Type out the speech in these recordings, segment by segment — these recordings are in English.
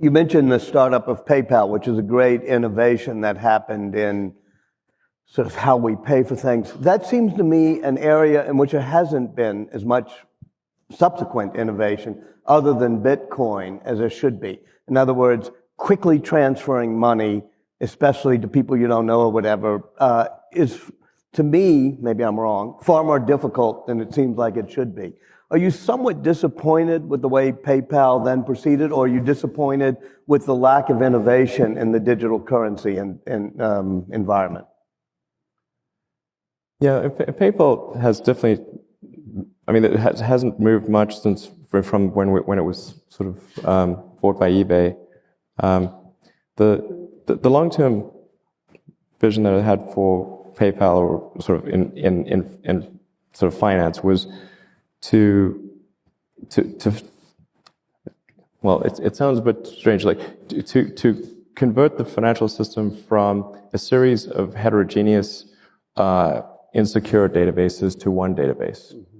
You mentioned the startup of PayPal, which is a great innovation that happened in sort of how we pay for things. That seems to me an area in which there hasn't been as much subsequent innovation other than Bitcoin as there should be. In other words, quickly transferring money, especially to people you don't know or whatever, is, to me, maybe I'm wrong, far more difficult than it seems like it should be. Are you somewhat disappointed with the way PayPal then proceeded, or are you disappointed with the lack of innovation in the digital currency environment? Yeah, PayPal has definitely, I mean, it hasn't moved much since from when it was sort of bought by eBay. The long-term vision that I had for PayPal, or sort of in sort of finance, was to well, it sounds a bit strange, like to convert the financial system from a series of heterogeneous, insecure databases to one database. Mm-hmm.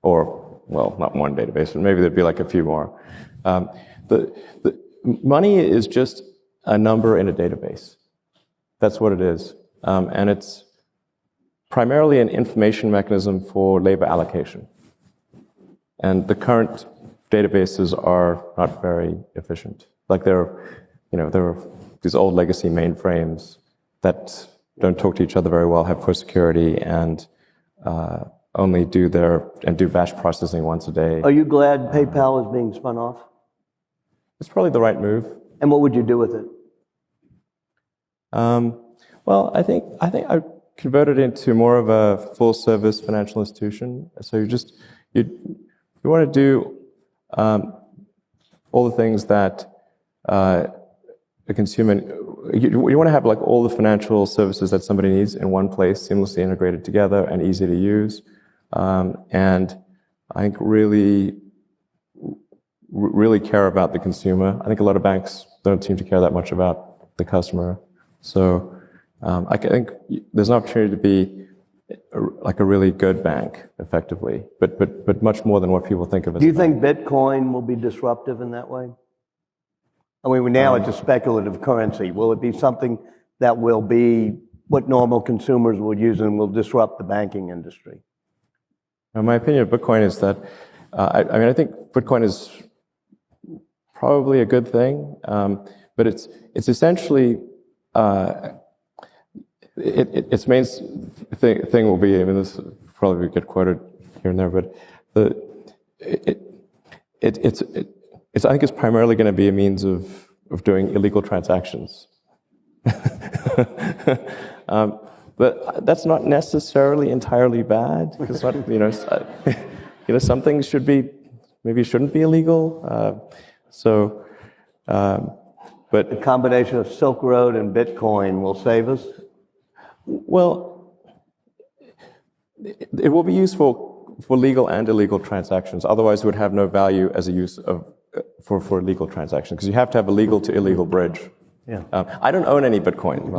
Or, well, not one database, but maybe there'd be like a few more. The money is just a number in a database. That's what it is. And it's primarily an information mechanism for labor allocation. And the current databases are not very efficient. Like there are these old legacy mainframes that don't talk to each other very well, have poor security, and only do batch processing once a day. Are you glad PayPal is being spun off? It's probably the right move. And what would you do with it? Well, I think I converted it into more of a full-service financial institution. So you want to do all the things that a consumer. You want to have like all the financial services that somebody needs in one place, seamlessly integrated together and easy to use. And I think really care about the consumer. I think a lot of banks don't seem to care that much about the customer. So I think there's an opportunity to be like a really good bank, effectively, but much more than what people think of as. Do you think Bitcoin will be disruptive in that way? I mean, now it's a speculative currency. Will it be something that will be what normal consumers will use and will disrupt the banking industry? My opinion of Bitcoin is that, I think Bitcoin is probably a good thing, but it's essentially, its main thing will be, I mean, this will probably get quoted here and there, but I think it's primarily going to be a means of doing illegal transactions. But that's not necessarily entirely bad, because some things shouldn't be illegal. But the combination of Silk Road and Bitcoin will save us? Well, it will be useful for legal and illegal transactions. Otherwise, it would have no value as a use for legal transactions, because you have to have a legal to illegal bridge. Yeah. I don't own any Bitcoin.